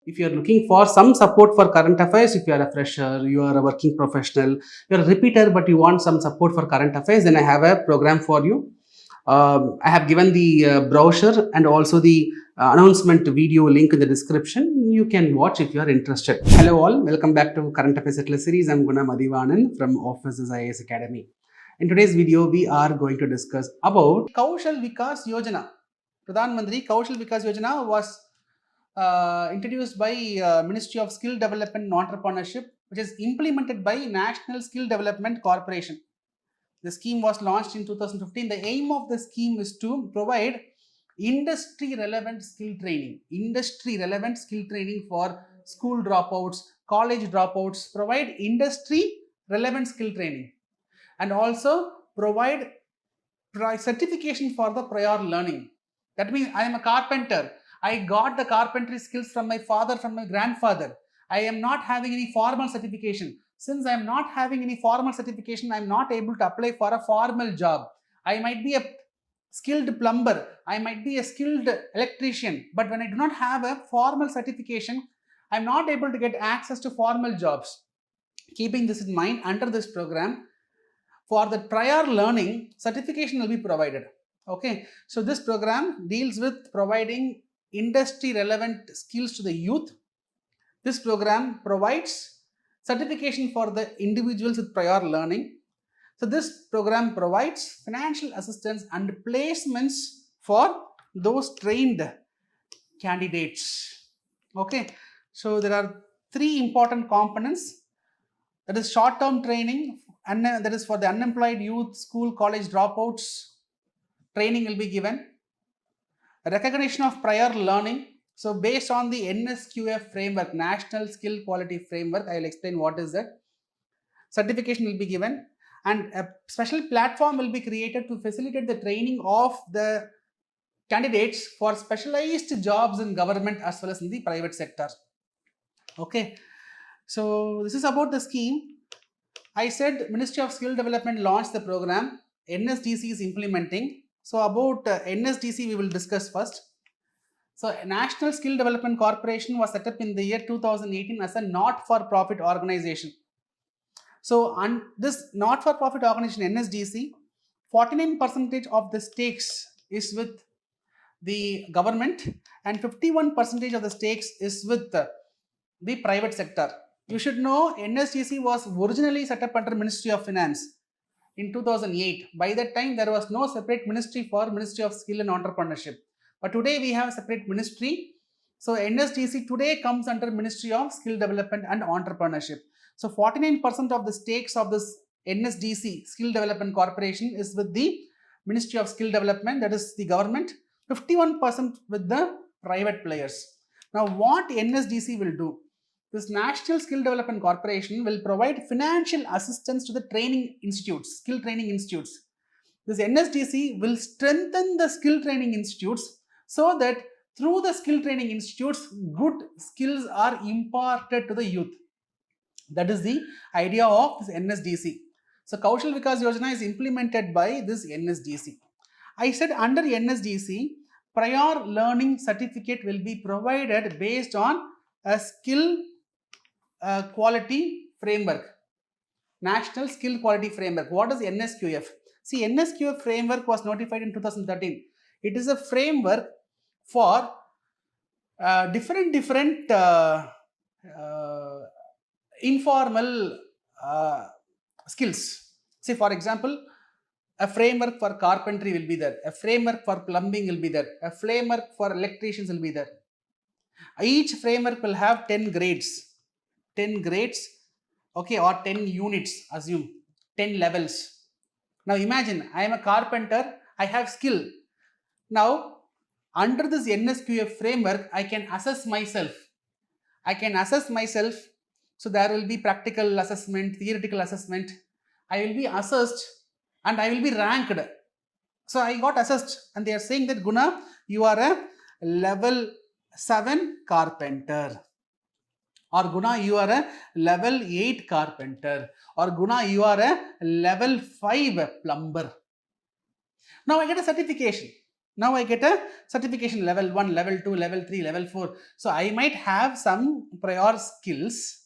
If you are looking for some support for current affairs, if you are a fresher, you are a working professional, you are a repeater, but you want some support for current affairs, then I have a program for you. I have given the brochure and also the announcement video link in the description. You can watch if you are interested. Hello all, welcome back to Current Affairs Hitlist series. I'm Guna Mathivanan from Offices IAS Academy. In today's video, we are going to discuss about Kaushal Vikas Yojana. Pradhan Mantri Kaushal Vikas Yojana was introduced by Ministry of Skill Development and Entrepreneurship, which is implemented by National Skill Development Corporation. The scheme was launched in 2015. The aim of the scheme is to provide industry relevant skill training for school dropouts, college dropouts, provide industry relevant skill training, and also provide certification for the prior learning. That means I am a carpenter. I got the carpentry skills from my father, from my grandfather. I am not having any formal certification. Since I am not having any formal certification, I am not able to apply for a formal job. I might be a skilled plumber. I might be a skilled electrician. But when I do not have a formal certification, I am not able to get access to formal jobs. Keeping this in mind, under this program, for the prior learning, certification will be provided. Okay, so this program deals with providing industry relevant skills to the youth. This program provides certification for the individuals with prior learning. So this program provides financial assistance and placements for those trained candidates. Okay, so there are three important components. That is short-term training, and that is for the unemployed youth, school, college dropouts. Training will be given. Recognition of prior learning. So based on the NSQF framework, National Skill Quality Framework, I will explain what is that. Certification will be given, and a special platform will be created to facilitate the training of the candidates for specialized jobs in government as well as in the private sector. Okay, so this is about the scheme. I said Ministry of Skill Development launched the program. NSDC is implementing. So about NSDC we will discuss first. So National Skill Development Corporation was set up in the year 2018 as a not-for-profit organization. So this not-for-profit organization NSDC, 49% of the stakes is with the government and 51% of the stakes is with the private sector. You should know NSDC was originally set up under Ministry of Finance in 2008. By that time, there was no separate ministry for Ministry of Skill and Entrepreneurship. But today we have a separate ministry. So NSDC today comes under Ministry of Skill Development and Entrepreneurship. So 49% of the stakes of this NSDC Skill Development Corporation is with the Ministry of Skill Development, that is the government, 51% with the private players. Now what NSDC will do? This National Skill Development Corporation will provide financial assistance to the training institutes, skill training institutes. This NSDC will strengthen the skill training institutes so that through the skill training institutes, good skills are imparted to the youth. That is the idea of this NSDC. So Kaushal Vikas Yojana is implemented by this NSDC. I said under NSDC, prior learning certificate will be provided based on a skill quality framework, National Skill Quality Framework. What is NSQF? See, NSQF framework was notified in 2013. It is a framework for different informal skills. Say for example, a framework for carpentry will be there, a framework for plumbing will be there, a framework for electricians will be there. Each framework will have 10 grades. 10 grades, okay, or 10 units, assume 10 levels. Now imagine I am a carpenter, I have skill. Now under this NSQF framework, I can assess myself. So there will be practical assessment, theoretical assessment. I will be assessed and I will be ranked. So I got assessed and they are saying that Guna, you are a level 7 carpenter. Or Guna, you are a level 8 carpenter. Or Guna, you are a level 5 plumber. Now I get a certification. Now I get a certification level 1, level 2, level 3, level 4. So I might have some prior skills,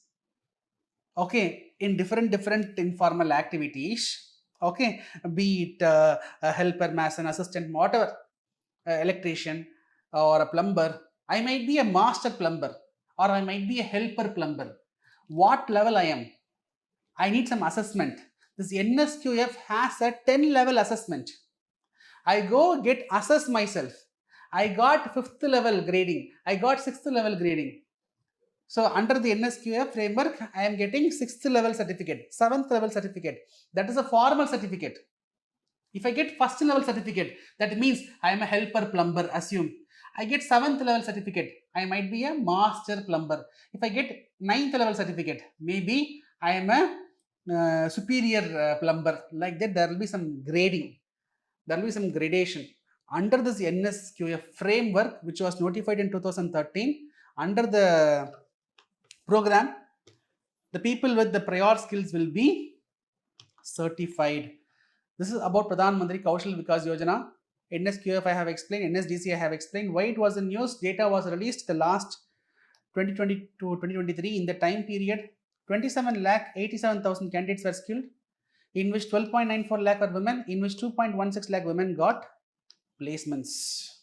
okay, in different informal activities, okay, be it a helper, mason, assistant, whatever, electrician or a plumber. I might be a master plumber or I might be a helper plumber. What level I am? I need some assessment. This NSQF has a 10 level assessment. I go get assess myself. I got 5th level grading. I got 6th level grading. So under the NSQF framework, I am getting 6th level certificate, 7th level certificate. That is a formal certificate. If I get 1st level certificate, that means I am a helper plumber, assume. I get 7th level certificate, I might be a master plumber. If I get 9th level certificate, maybe I am a superior plumber. Like that, there will be some grading. There will be some gradation. Under this NSQF framework, which was notified in 2013, under the program, the people with the prior skills will be certified. This is about Pradhan Mantri Kaushal Vikas Yojana. NSQF I have explained, NSDC I have explained. Why it was in news? Data was released the last 2020 to 2023. In the time period, 27 lakh 87,000 candidates were skilled, in which 12.94 lakh were women, in which 2.16 lakh women got placements.